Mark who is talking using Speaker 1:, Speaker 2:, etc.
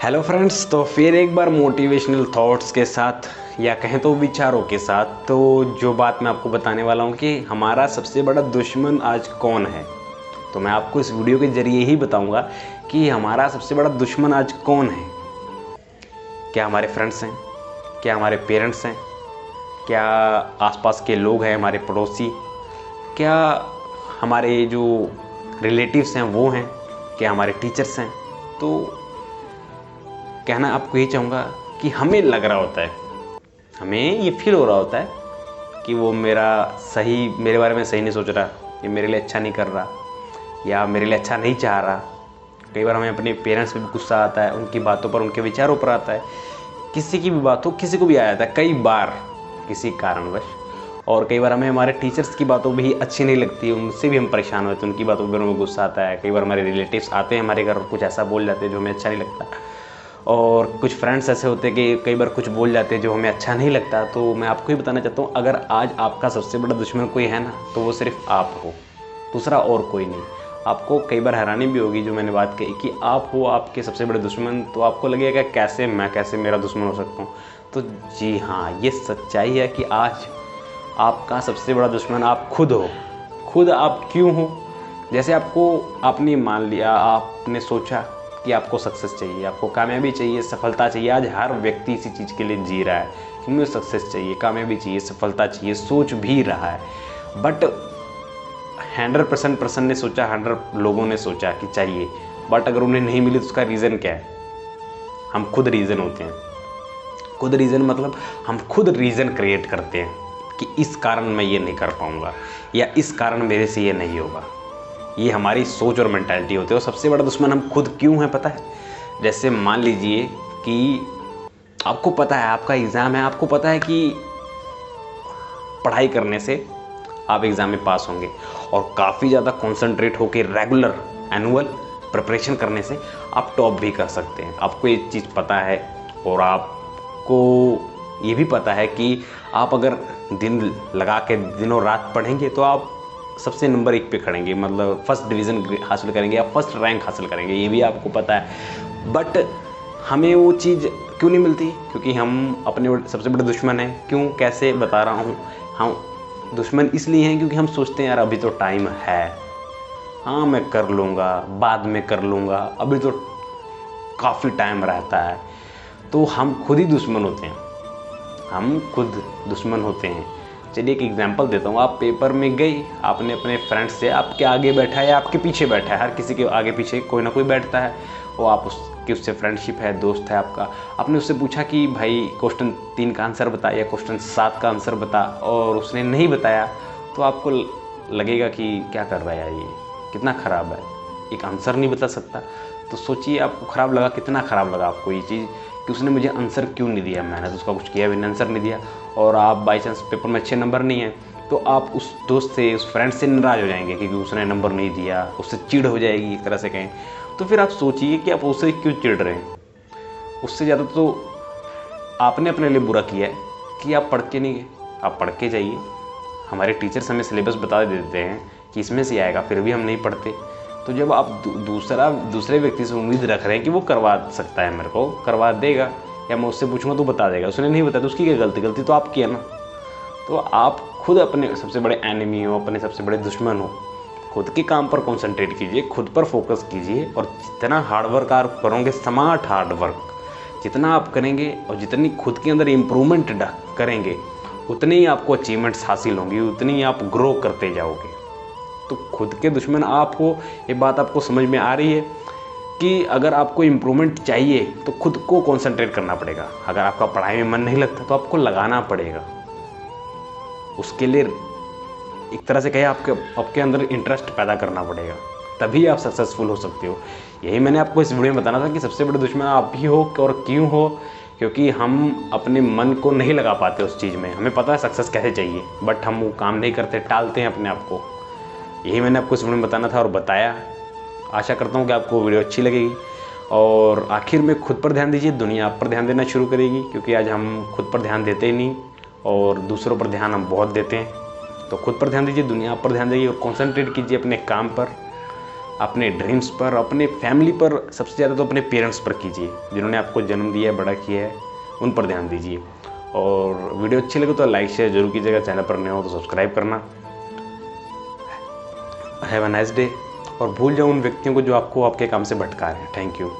Speaker 1: Hello friends, तो फिर एक बार मोटिवेशनल थॉट्स के साथ या कहें तो विचारों के साथ, तो जो बात मैं आपको बताने वाला हूँ कि हमारा सबसे बड़ा दुश्मन आज कौन है। तो मैं आपको इस वीडियो के ज़रिए ही बताऊँगा कि हमारा सबसे बड़ा दुश्मन आज कौन है। क्या हमारे फ्रेंड्स हैं? क्या हमारे पेरेंट्स हैं? क्या आसपास के लोग हैं, हमारे पड़ोसी? क्या हमारे जो रिलेटिव्स हैं वो हैं? क्या हमारे टीचर्स हैं? तो कहना आपको ये चाहूँगा कि हमें लग रहा होता है, हमें ये फील हो रहा होता है कि वो मेरे बारे में सही नहीं सोच रहा, ये मेरे लिए अच्छा नहीं कर रहा या मेरे लिए अच्छा नहीं चाह रहा। कई बार हमें अपने पेरेंट्स पे भी गुस्सा आता है, उनकी बातों पर, उनके विचारों पर आता है। किसी की भी बात हो, किसी को भी आ जाता है कई बार किसी कारणवश। और कई बार हमें हमारे टीचर्स की बातों भी अच्छी नहीं लगती, उनसे भी हम परेशान होते हैं, उनकी बातों पर हमें गुस्सा आता है। कई बार हमारे रिलेटिव्स आते हैं हमारे घर, कुछ ऐसा बोल जाते हैं जो हमें अच्छा नहीं लगता। और कुछ फ्रेंड्स ऐसे होते हैं कि कई बार कुछ बोल जाते हैं जो हमें अच्छा नहीं लगता। तो मैं आपको ही बताना चाहता हूँ, अगर आज आपका सबसे बड़ा दुश्मन कोई है ना, तो वो सिर्फ आप हो, दूसरा और कोई नहीं। आपको कई बार हैरानी भी होगी जो मैंने बात कही कि आप हो आपके सबसे बड़े दुश्मन, तो आपको लगेगा कैसे मेरा दुश्मन हो सकता हूँ। तो जी हाँ, ये सच्चाई है कि आज आपका सबसे बड़ा दुश्मन आप खुद हो। खुद आप क्यों हो? जैसे आपने मान लिया, आपने सोचा कि आपको सक्सेस चाहिए, आपको कामयाबी चाहिए, सफलता चाहिए। आज हर व्यक्ति इसी चीज़ के लिए जी रहा है कि मुझे सक्सेस चाहिए, कामयाबी चाहिए, सफलता चाहिए, सोच भी रहा है। बट 100% पर्सन ने सोचा, 100 लोगों ने सोचा कि चाहिए, बट अगर उन्हें नहीं मिली तो उसका रीज़न क्या है? हम खुद रीज़न होते हैं। खुद रीज़न मतलब हम खुद रीज़न क्रिएट करते हैं कि इस कारण मैं ये नहीं कर पाऊँगा या इस कारण मेरे से ये नहीं होगा। ये हमारी सोच और मेंटालिटी होती है। और सबसे बड़ा दुश्मन हम खुद क्यों हैं पता है? जैसे मान लीजिए कि आपको पता है आपका एग्ज़ाम है, आपको पता है कि पढ़ाई करने से आप एग्ज़ाम में पास होंगे और काफ़ी ज़्यादा कॉन्सेंट्रेट होकर रेगुलर एनुअल प्रिपरेशन करने से आप टॉप भी कर सकते हैं। आपको ये चीज़ पता है और आपको ये भी पता है कि आप अगर दिन लगा के दिनों रात पढ़ेंगे तो आप सबसे नंबर 1 पे खड़ेंगे, मतलब फर्स्ट डिवीज़न हासिल करेंगे या फर्स्ट रैंक हासिल करेंगे, ये भी आपको पता है। बट हमें वो चीज़ क्यों नहीं मिलती? क्योंकि हम अपने सबसे बड़े दुश्मन हैं। क्यों, कैसे बता रहा हूँ। हम दुश्मन इसलिए हैं क्योंकि हम सोचते हैं यार अभी तो टाइम है, हाँ मैं कर लूँगा, बाद में कर लूँगा, अभी तो काफ़ी टाइम रहता है। तो हम खुद ही दुश्मन होते हैं, हम खुद दुश्मन होते हैं। चलिए एक एग्जांपल देता हूँ। आप पेपर में गए, आपने अपने फ्रेंड से, आपके आगे बैठा है या आपके पीछे बैठा है, हर किसी के आगे पीछे कोई ना कोई बैठता है, वो आप उससे फ्रेंडशिप है, दोस्त है आपका। आपने उससे पूछा कि भाई क्वेश्चन 3 का आंसर बता या क्वेश्चन 7 का आंसर बता, और उसने नहीं बताया, तो आपको लगेगा कि क्या कर रहा है यार, ये कितना ख़राब है, एक आंसर नहीं बता सकता। तो सोचिए आपको ख़राब लगा, कितना ख़राब लगा आपको ये चीज़ कि उसने मुझे आंसर क्यों नहीं दिया। मैंने तो उसका कुछ किया भी नहीं, आंसर नहीं दिया। और आप बाई चांस पेपर में अच्छे नंबर नहीं हैं तो आप उस दोस्त से, उस फ्रेंड से नाराज़ हो जाएंगे क्योंकि उसने नंबर नहीं दिया, उससे चिढ़ हो जाएगी एक तरह से कहें। तो फिर आप सोचिए कि आप उससे क्यों चिढ़ रहे हैं। उससे ज़्यादा तो आपने अपने लिए बुरा किया है कि आप पढ़ के नहीं गए। आप पढ़ के जाइए। हमारे टीचर्स हमें सिलेबस बता देते हैं कि इसमें से आएगा, फिर भी हम नहीं पढ़ते। तो जब आप दूसरे व्यक्ति से उम्मीद रख रहे हैं कि वो करवा सकता है, मेरे को करवा देगा या मैं उससे पूछूंगा तो बता देगा, उसने नहीं बताया तो उसकी क्या गलती? गलती तो आपकी है ना। तो आप खुद अपने सबसे बड़े एनिमी हो, अपने सबसे बड़े दुश्मन हो। खुद के काम पर कंसंट्रेट कीजिए, खुद पर फोकस कीजिए, और जितना हार्डवर्क आप करोगे, स्मार्ट हार्डवर्क जितना आप करेंगे और जितनी खुद के अंदर इम्प्रूवमेंट करेंगे, उतनी ही आपको अचीवमेंट्स हासिल होंगी, उतनी ही आप ग्रो करते जाओगे। तो खुद के दुश्मन आप हो, ये बात आपको समझ में आ रही है कि अगर आपको इम्प्रूवमेंट चाहिए तो खुद को कंसंट्रेट करना पड़ेगा। अगर आपका पढ़ाई में मन नहीं लगता तो आपको लगाना पड़ेगा। उसके लिए एक तरह से कहे आपके अंदर इंटरेस्ट पैदा करना पड़ेगा, तभी आप सक्सेसफुल हो सकते हो। यही मैंने आपको इस वीडियो में बताना था कि सबसे बड़े दुश्मन आप ही हो। और क्यों हो? क्योंकि हम अपने मन को नहीं लगा पाते उस चीज़ में। हमें पता है सक्सेस कैसे चाहिए, बट हम वो काम नहीं करते, टालते हैं अपने आप को। यही मैंने आपको इस वीडियो में बताना था और बताया। आशा करता हूँ कि आपको वीडियो अच्छी लगेगी। और आखिर में खुद पर ध्यान दीजिए, दुनिया आप पर ध्यान देना शुरू करेगी, क्योंकि आज हम खुद पर ध्यान देते ही नहीं और दूसरों पर ध्यान हम बहुत देते हैं। तो खुद पर ध्यान दीजिए, दुनिया आप पर ध्यान दीजिए और कॉन्सेंट्रेट कीजिए अपने काम पर। अपने ड्रीम्स पर, अपने फैमिली पर, सबसे ज़्यादा तो अपने पेरेंट्स पर कीजिए, जिन्होंने आपको जन्म दिया है, बड़ा किया है, उन पर ध्यान दीजिए। और वीडियो अच्छी लगे तो लाइक शेयर जरूर कीजिएगा, चैनल पर नए हो तो सब्सक्राइब करना। Have a nice day. और भूल जाओ उन व्यक्तियों को जो आपको आपके काम से भटका रहे हैं। Thank you.